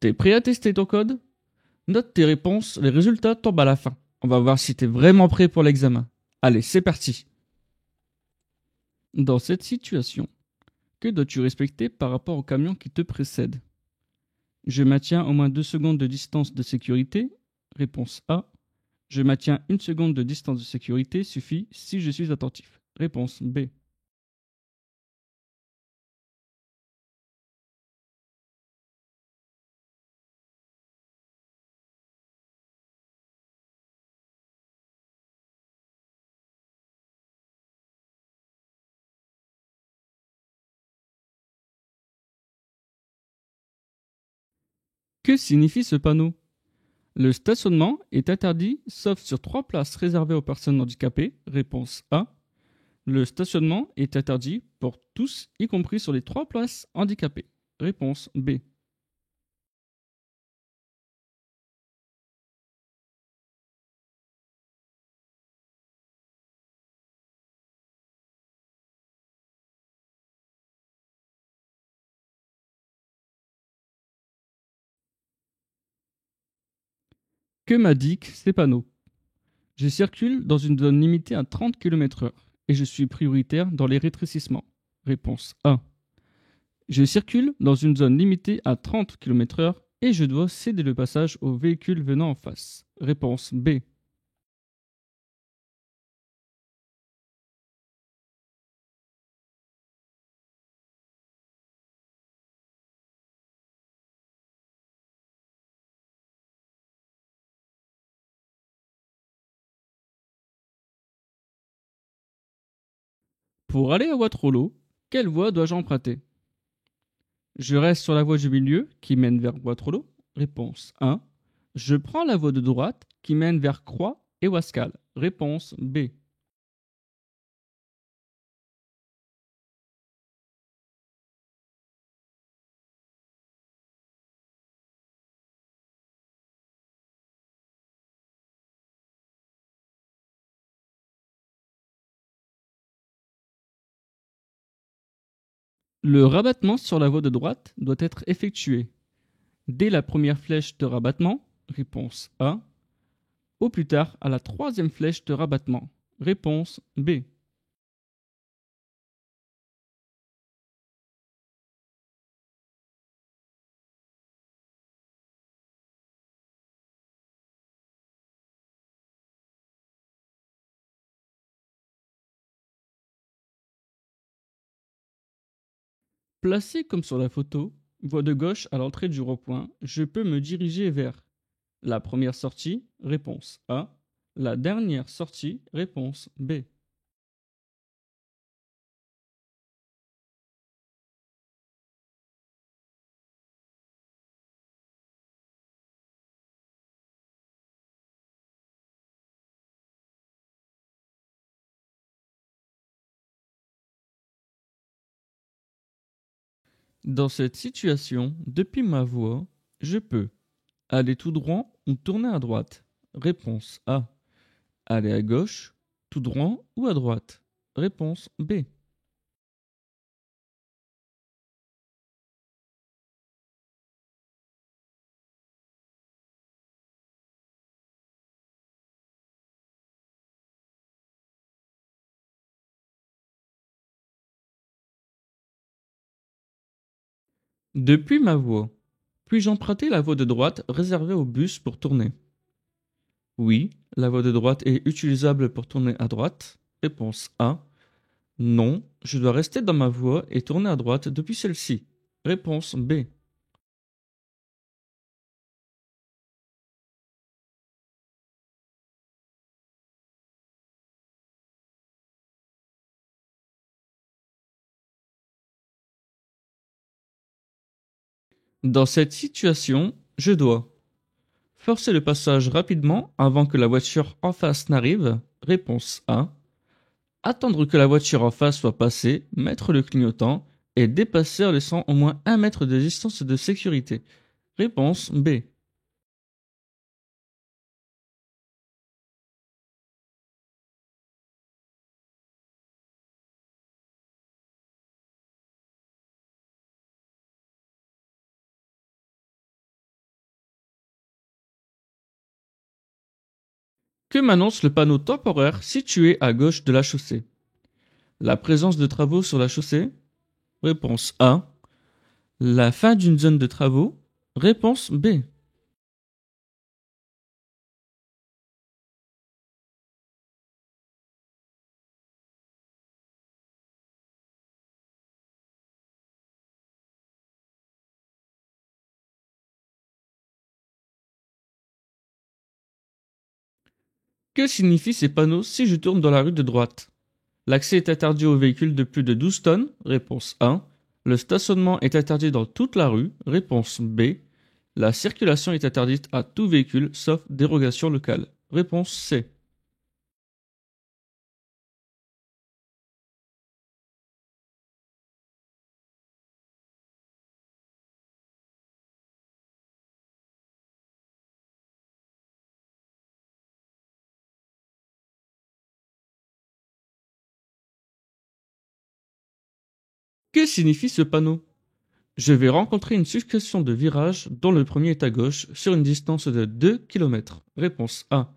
T'es prêt à tester ton code? Note tes réponses, les résultats tombent à la fin. On va voir si t'es vraiment prêt pour l'examen. Allez, c'est parti. Dans cette situation, que dois-tu respecter par rapport au camion qui te précède? Je maintiens au moins 2 secondes de distance de sécurité. Réponse A. Je maintiens 1 seconde de distance de sécurité suffit si je suis attentif. Réponse B. Que signifie ce panneau? Le stationnement est interdit sauf sur 3 places réservées aux personnes handicapées. Réponse A. Le stationnement est interdit pour tous, y compris sur les 3 places handicapées. Réponse B. Que m'indiquent ces panneaux? Je circule dans une zone limitée à 30 km/h et je suis prioritaire dans les rétrécissements. Réponse A. Je circule dans une zone limitée à 30 km/h et je dois céder le passage aux véhicules venant en face. Réponse B. Pour aller à Waterloo, quelle voie dois-je emprunter? Je reste sur la voie du milieu qui mène vers Waterloo. Réponse 1. Je prends la voie de droite qui mène vers Croix et Wascal. Réponse B. Le rabattement sur la voie de droite doit être effectué dès la première flèche de rabattement. Réponse A. Au plus tard à la troisième flèche de rabattement. Réponse B. Placé comme sur la photo, voie de gauche à l'entrée du rond-point, je peux me diriger vers la première sortie. Réponse A. La dernière sortie. Réponse B. Dans cette situation, depuis ma voie, je peux aller tout droit ou tourner à droite. Réponse A. Aller à gauche, tout droit ou à droite. Réponse B. Depuis ma voie, puis-je emprunter la voie de droite réservée aux bus pour tourner? Oui, la voie de droite est utilisable pour tourner à droite. Réponse A. Non, je dois rester dans ma voie et tourner à droite depuis celle-ci. Réponse B. Dans cette situation, je dois forcer le passage rapidement avant que la voiture en face n'arrive. Réponse A. Attendre que la voiture en face soit passée, mettre le clignotant et dépasser en laissant au moins 1 mètre de distance de sécurité. Réponse B. Que m'annonce le panneau temporaire situé à gauche de la chaussée? La présence de travaux sur la chaussée? Réponse A. La fin d'une zone de travaux? Réponse B. Que signifient ces panneaux si je tourne dans la rue de droite? L'accès est interdit aux véhicules de plus de 12 tonnes? Réponse A. Le stationnement est interdit dans toute la rue? Réponse B. La circulation est interdite à tout véhicule sauf dérogation locale? Réponse C. Que signifie ce panneau? Je vais rencontrer une succession de virages dont le premier est à gauche sur une distance de 2 km. Réponse A.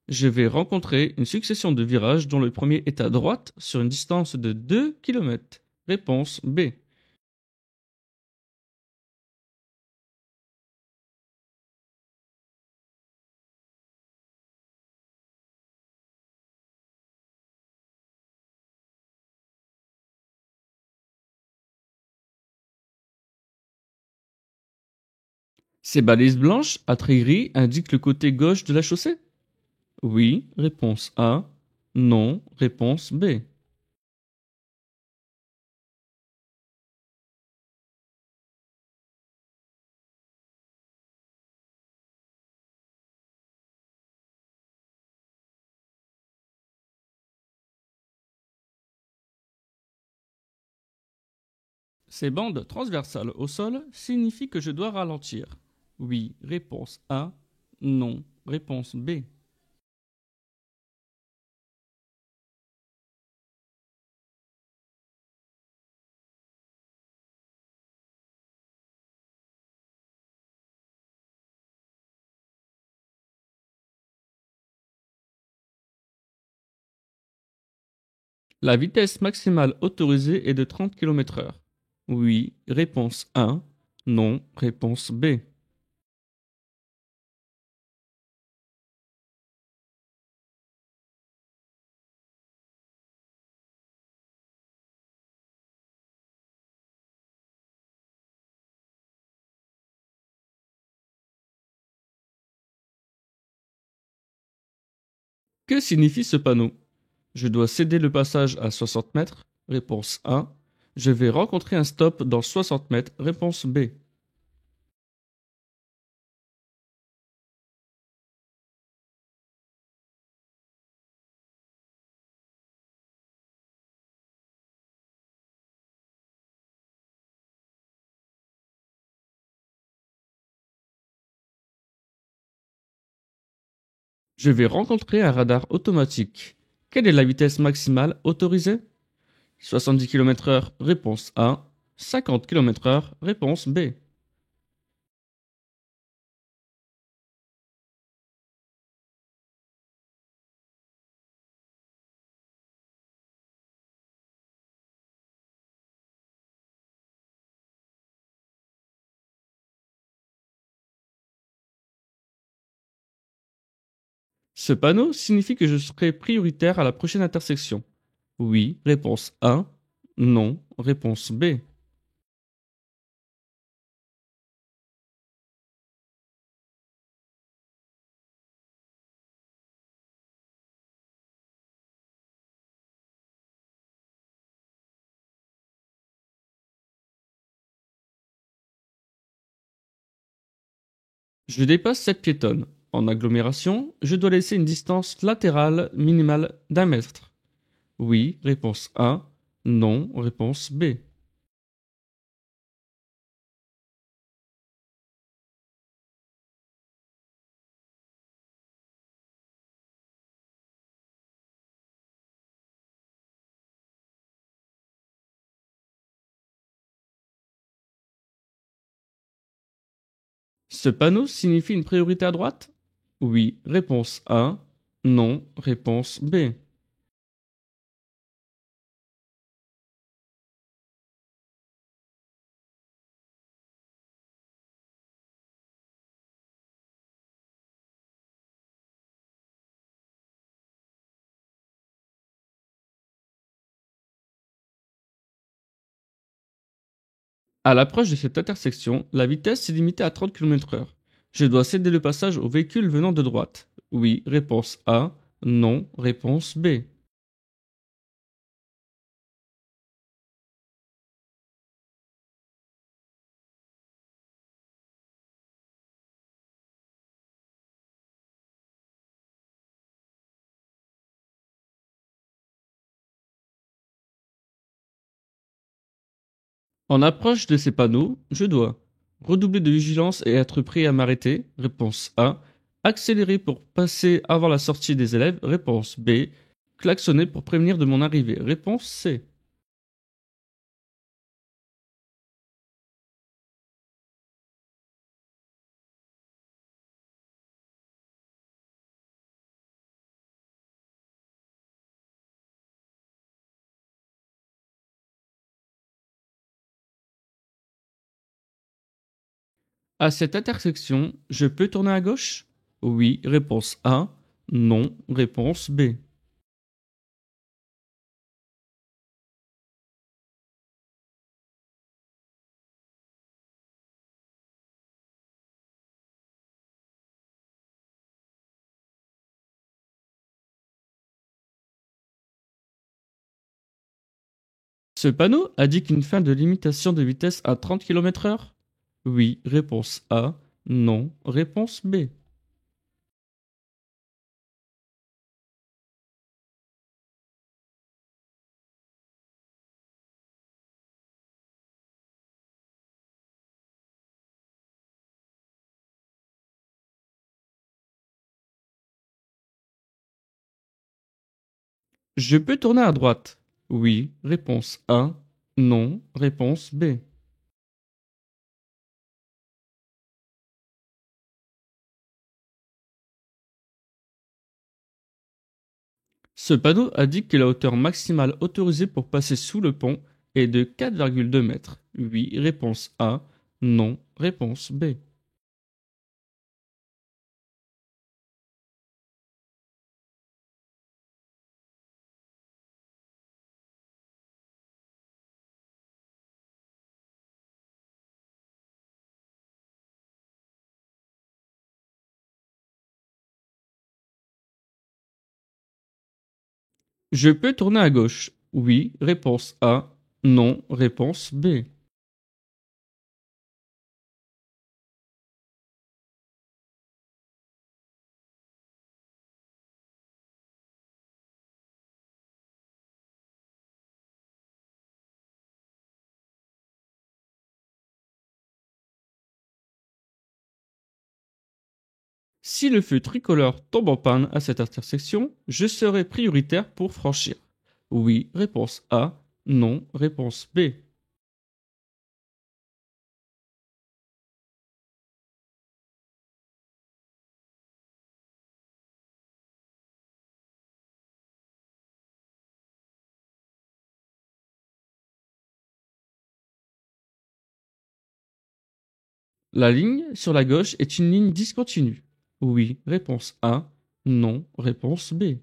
Je vais rencontrer une succession de virages dont le premier est à droite sur une distance de 2 km. Réponse B. Ces balises blanches à traits gris indiquent le côté gauche de la chaussée? Oui, réponse A. Non, réponse B. Ces bandes transversales au sol signifient que je dois ralentir. Oui, réponse A. Non, réponse B. La vitesse maximale autorisée est de 30 km/h. Oui, réponse A. Non, réponse B. Que signifie ce panneau? Je dois céder le passage à 60 mètres? Réponse A. Je vais rencontrer un stop dans 60 mètres? Réponse B. Je vais rencontrer un radar automatique. Quelle est la vitesse maximale autorisée? 70 km/h? Réponse A. 50 km/h? Réponse B. Ce panneau signifie que je serai prioritaire à la prochaine intersection. Oui, réponse A. Non, réponse B. Je dépasse cette piétonne. En agglomération, je dois laisser une distance latérale minimale d'1 mètre. Oui, réponse A. Non, réponse B. Ce panneau signifie une priorité à droite? Oui, réponse A. Non. Réponse B. À l'approche de cette intersection, la vitesse est limitée à 30 km/h. Je dois céder le passage aux véhicules venant de droite. Oui. Réponse A. Non. Réponse B. En approche de ces panneaux, je dois redoubler de vigilance et être prêt à m'arrêter. Réponse A. Accélérer pour passer avant la sortie des élèves. Réponse B. Klaxonner pour prévenir de mon arrivée. Réponse C. À cette intersection, je peux tourner à gauche? Oui. Réponse A. Non. Réponse B. Ce panneau indique une fin de limitation de vitesse à 30 km/h? Oui. Réponse A. Non. Réponse B. Je peux tourner à droite? Oui. Réponse A. Non. Réponse B. Ce panneau indique que la hauteur maximale autorisée pour passer sous le pont est de 4,2 mètres. Oui. Réponse A. Non. Réponse B. Je peux tourner à gauche? Oui. Réponse A. Non. Réponse B. Si le feu tricolore tombe en panne à cette intersection, je serai prioritaire pour franchir. Oui. Réponse A. Non. Réponse B. La ligne sur la gauche est une ligne discontinue. Oui. Réponse A. Non. Réponse B.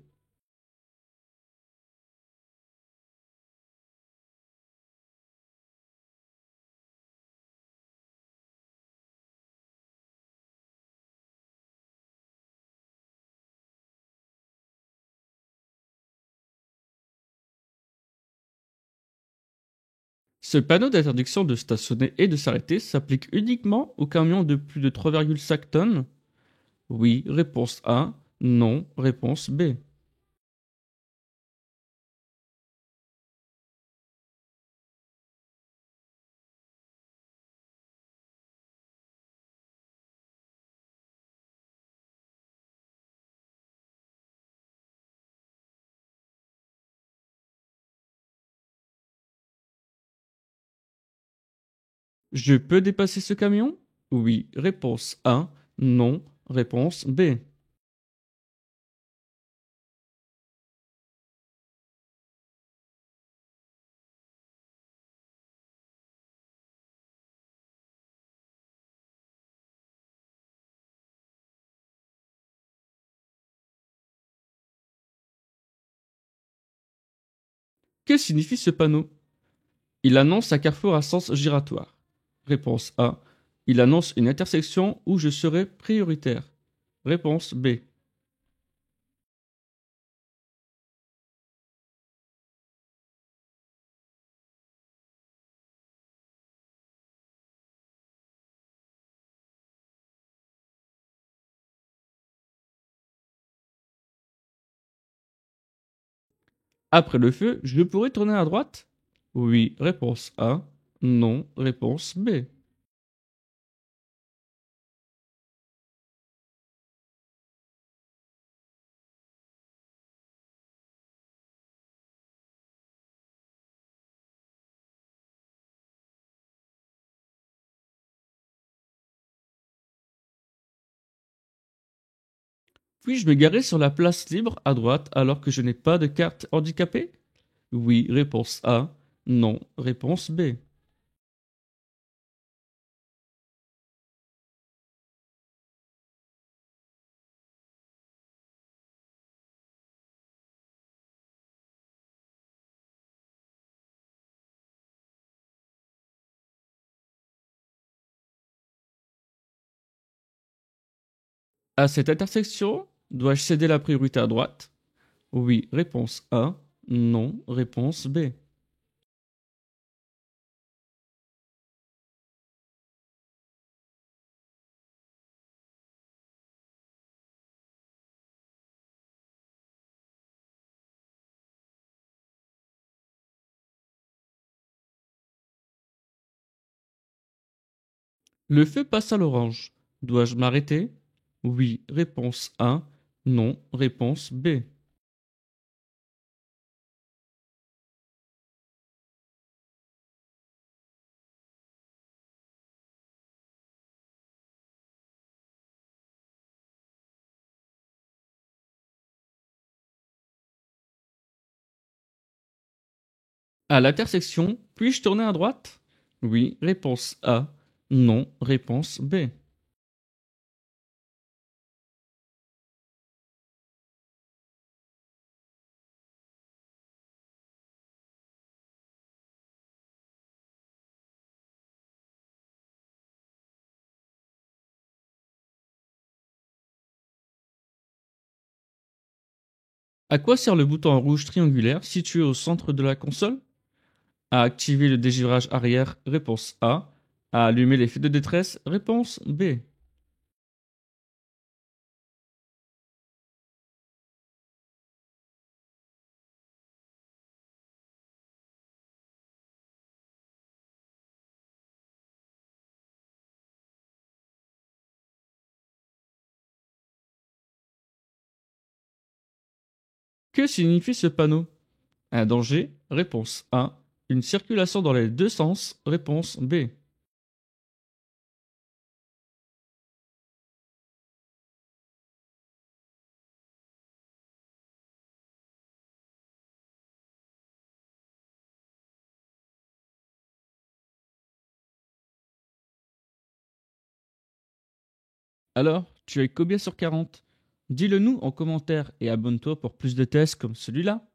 Ce panneau d'interdiction de stationner et de s'arrêter s'applique uniquement aux camions de plus de 3,5 tonnes? Oui. Réponse A. Non. Réponse B. Je peux dépasser ce camion? Oui. Réponse A. Non. Réponse B. Que signifie ce panneau? Il annonce un carrefour à sens giratoire. Réponse A. Il annonce une intersection où je serai prioritaire. Réponse B. Après le feu, je pourrai tourner à droite? Oui. Réponse A. Non. Réponse B. Puis-je me garer sur la place libre à droite alors que je n'ai pas de carte handicapée? Oui. Réponse A. Non. Réponse B. À cette intersection, dois-je céder la priorité à droite? Oui. Réponse A. Non. Réponse B. Le feu passe à l'orange. Dois-je m'arrêter? Oui. Réponse A. Non. Réponse B. À l'intersection, puis-je tourner à droite? Oui. Réponse A. Non. Réponse B. À quoi sert le bouton rouge triangulaire situé au centre de la console? À activer le dégivrage arrière, réponse A. À allumer les feux de détresse, réponse B. Que signifie ce panneau? Un danger, réponse A. Une circulation dans les deux sens, réponse B. Alors, tu as eu combien sur 40? Dis-le nous en commentaire et abonne-toi pour plus de tests comme celui-là.